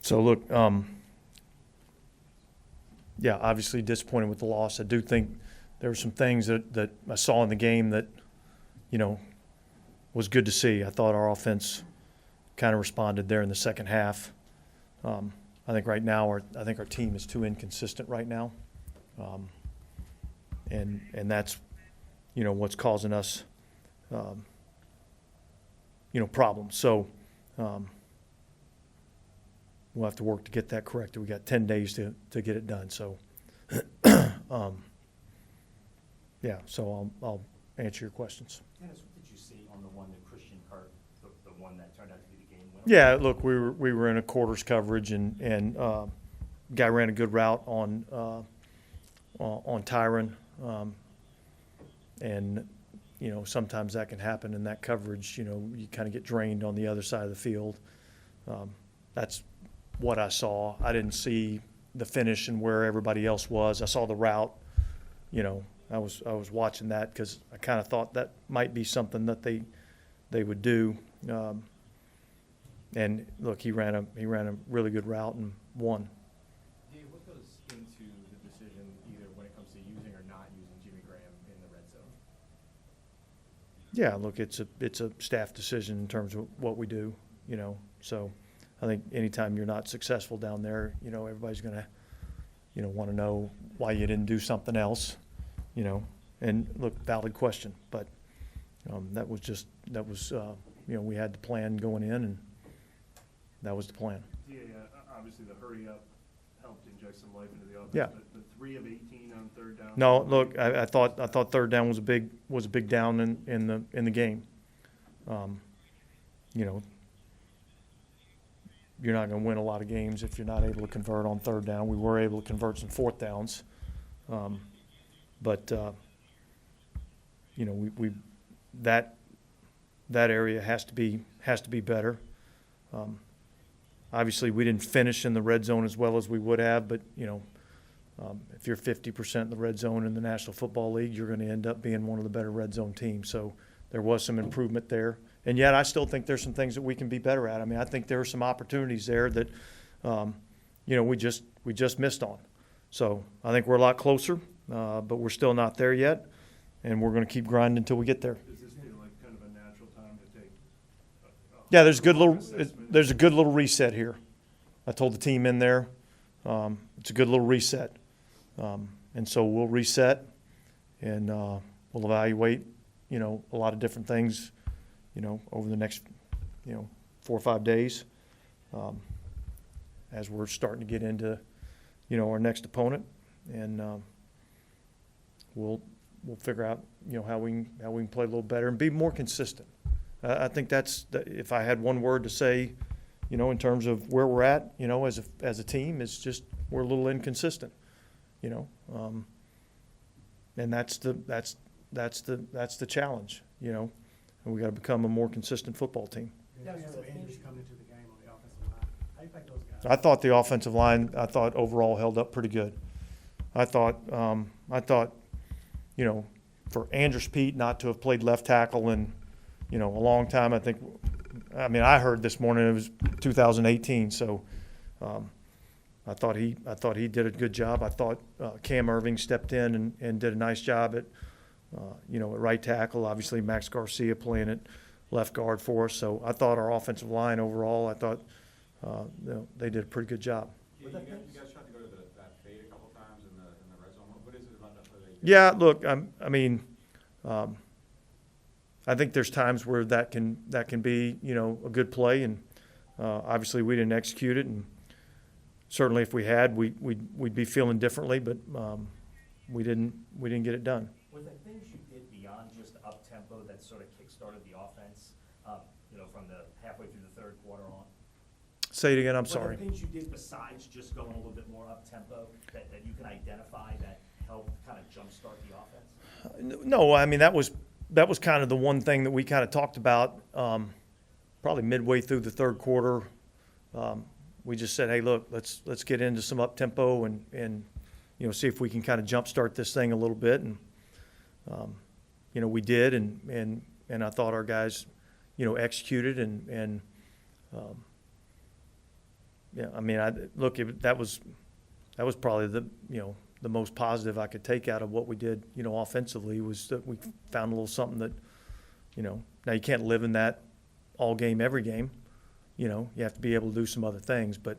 So look, yeah, obviously disappointed with the loss. I do think there were some things that I saw in the game that, was good to see. I thought our offense kind of responded there in the second half. I think right now our team is too inconsistent right now, and that's what's causing us problems. So we'll have to work to get that corrected. We got 10 days to get it done. So yeah. So I'll answer your questions. Dennis, what did you see on the one that Christian Kirk, the one that turned out to be the game winner? Yeah, look, we were in a quarters coverage, and guy ran a good route on Tyron, and sometimes that can happen in that coverage. You kind of get drained on the other side of the field. That's what I saw. I didn't see the finish and where everybody else was. I saw the route. I was watching that because I kind of thought that might be something that they would do. And look, he ran a really good route and won. Dave, what goes into the decision either when it comes to using or not using Jimmy Graham in the red zone? Yeah, look, it's a staff decision in terms of what we do. So I think anytime you're not successful down there, everybody's going to want to know why you didn't do something else. And look, valid question, but that was we had the plan going in, and that was the plan. Yeah, obviously the hurry up helped inject some life into the offense. Yeah. But 3 of 18 on third down. No, look, I thought third down was a big down in the game. You're not going to win a lot of games if you're not able to convert on third down. We were able to convert some fourth downs. But we that area has to be better. Obviously, we didn't finish in the red zone as well as we would have, but if you're 50% in the red zone in the National Football League, you're going to end up being one of the better red zone teams. So there was some improvement there, and yet I still think there's some things that we can be better at. I mean, I think there are some opportunities there that we just missed on. So I think we're a lot closer. But we're still not there yet, and we're going to keep grinding until we get there. Does this feel like kind of a natural time to take? Yeah, there's a good little reset here. I told the team in there, it's a good little reset, and so we'll reset, and we'll evaluate, a lot of different things, over the next, 4 or 5 days, as we're starting to get into, our next opponent, and we'll figure out how we can play a little better and be more consistent. I think if I had one word to say, in terms of where we're at, as a team, is just we're a little inconsistent, and that's the challenge, and we got to become a more consistent football team. Andrews coming into the game on the offensive line. How do you think those guys? I thought the offensive line, overall held up pretty good. I thought, for Andrews Pete not to have played left tackle in, a long time, I heard this morning it was 2018. So I thought he did a good job. I thought Cam Irving stepped in and did a nice job at right tackle. Obviously, Max Garcia playing at left guard for us. So I thought our offensive line overall, they did a pretty good job. You guys tried to go to that fade a couple times in the red zone. What is it about that play? Yeah, look, I think there's times where that can be a good play, and obviously we didn't execute it, and certainly if we had, we'd be feeling differently, but we didn't get it done. Were there things you did beyond just up tempo that sort of kick-started the offense, from the halfway through the third quarter on? Say it again. I'm Were sorry. there things you did besides just going a little bit more up tempo that you can identify that helped kind of jumpstart the offense? No, that was kind of the one thing that we kind of talked about probably midway through the third quarter. We just said, hey, look, let's get into some up tempo and see if we can kind of jumpstart this thing a little bit, and we did, and I thought our guys executed, and Yeah, I mean, that was probably the most positive I could take out of what we did, offensively, was that we found a little something that, now you can't live in that all game, every game. You have to be able to do some other things, but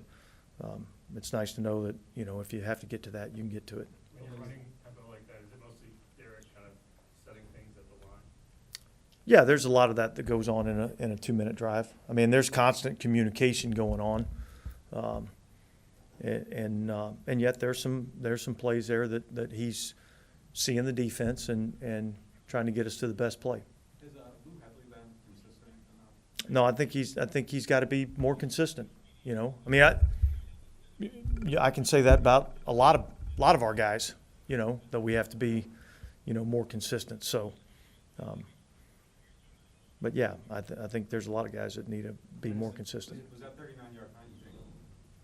it's nice to know that, if you have to get to that, you can get to it. When you're running tempo like that, is it mostly Derek kind of setting things at the line? Yeah, there's a lot of that goes on in a 2-minute drive. I mean, there's constant communication going on. And yet there's some plays there that he's seeing the defense and trying to get us to the best play. Is Lou Hedley then consistent enough? No, I think he's got to be more consistent. I mean, I can say that about a lot of our guys. That we have to be, more consistent. So, but yeah, I think there's a lot of guys that need to be more consistent. Was that 39-yard line, you think?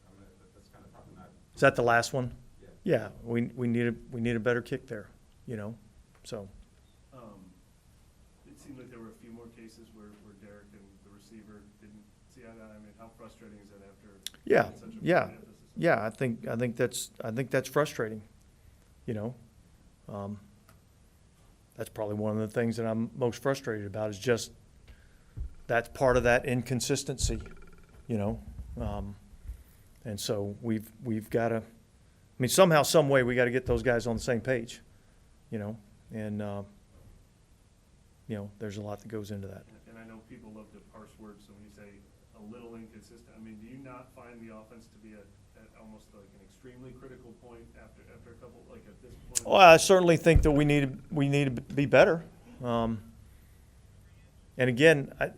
I mean, that's kind of tough in that. Is that the last one? Yeah. Yeah, we need a better kick there. So. It seemed like there were a few more cases where Derek and the receiver didn't see eye to eye. I mean, how frustrating is that after Yeah, such a yeah, big emphasis? yeah. I think that's frustrating. That's probably one of the things that I'm most frustrated about, is just that's part of that inconsistency. And so we've got to. I mean, somehow, some way, we got to get those guys on the same page. And there's a lot that goes into that. And I know people love to parse words, so when you say a little inconsistent, I mean, do you not find the offense to be at almost like an extremely critical point after a couple, like at this point? Well, I certainly think that we need to be better. And again, I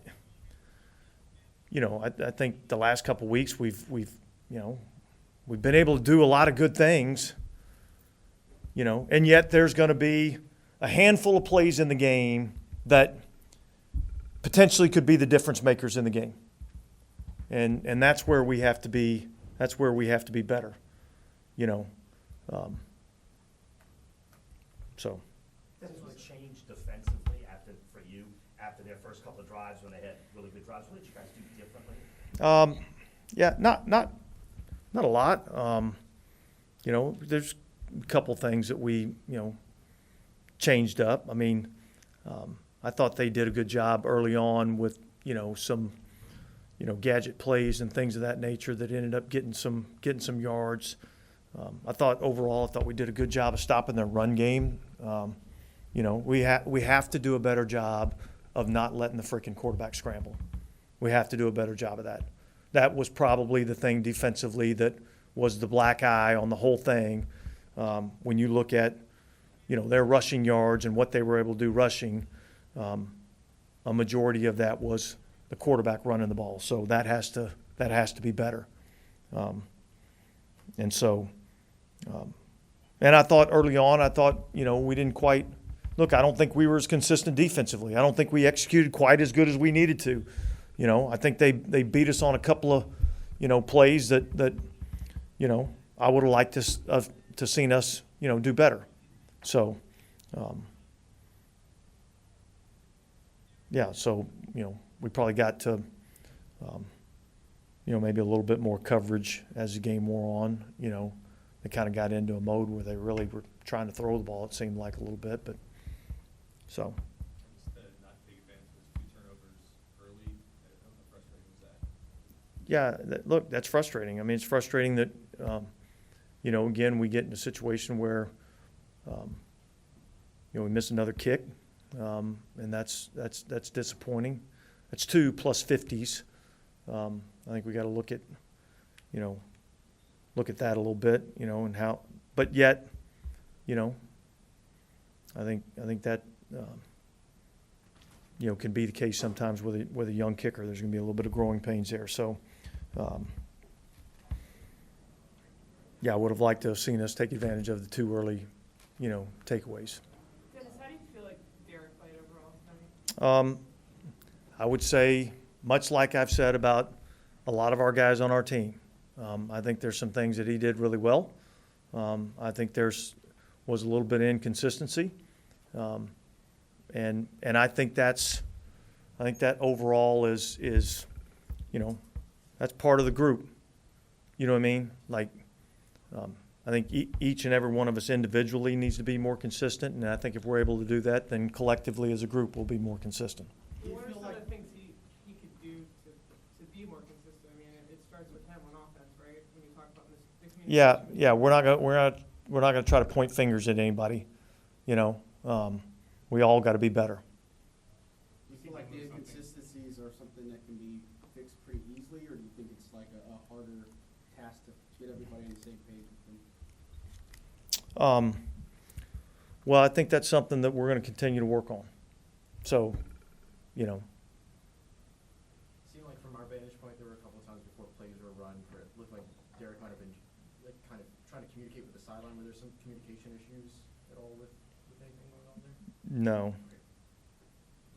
think the last couple of weeks we've been able to do a lot of good things. And yet there's going to be a handful of plays in the game that potentially could be the difference makers in the game. And that's where we have to be. That's where we have to be better. So. Does it change defensively for you after their first couple of drives when they had really good drives? What did you guys do differently? Yeah, not a lot. There's a couple things that we, changed up. I mean, I thought they did a good job early on with, some, gadget plays and things of that nature that ended up getting some yards. I thought we did a good job of stopping their run game. We have to do a better job of not letting the freaking quarterback scramble. We have to do a better job of that. That was probably the thing defensively that was the black eye on the whole thing. When you look at, their rushing yards and what they were able to do rushing, a majority of that was the quarterback running the ball. So that has to be better. And so, and I thought early on, we didn't quite look. I don't think we were as consistent defensively. I don't think we executed quite as good as we needed to. I think they beat us on a couple of, plays that I would have liked to seen us, do better. So, yeah. So, we probably got to, maybe a little bit more coverage as the game wore on. They kind of got into a mode where they really were trying to throw the ball. It seemed like a little bit, but so. Not take advantage of those 2 turnovers early. How frustrating was that? Yeah, look, that's frustrating. I mean, it's frustrating that, again, we get in a situation where, we miss another kick, and that's disappointing. That's 2 plus 50s. I think we got to look at that a little bit, and how. But yet, I think that can be the case sometimes with a young kicker. There's going to be a little bit of growing pains there. So, yeah, I would have liked to have seen us take advantage of the 2 early, takeaways. Dennis, how do you feel like Derek played overall tonight? I would say, much like I've said about a lot of our guys on our team, I think there's some things that he did really well. I think was a little bit of inconsistency, and I think that overall is that's part of the group. You know what I mean? Like, I think each and every one of us individually needs to be more consistent, and I think if we're able to do that, then collectively as a group, we'll be more consistent. Do you What are feel some like- of the things he could do to be more consistent? I mean, it starts with him on offense, right? When you talk about this, the communication. Yeah, we're not gonna try to point fingers at anybody, you know? We all gotta be better. Do you feel like the inconsistencies are something that can be fixed pretty easily, or do you think it's like a harder task to get everybody on the same page with them? Well, I think that's something that we're gonna continue to work on. So, you know, Seemed like from our vantage point, there were a couple of times before plays were run where it looked like Derek might have been like kind of trying to communicate with the sideline. Were there some communication issues at all with anything going on there? no.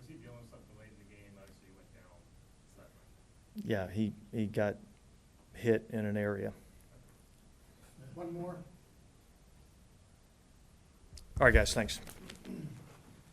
Was he dealing with something late in the game, obviously he went down, sideline? Yeah, he got hit in an area. One more. All right, guys, thanks.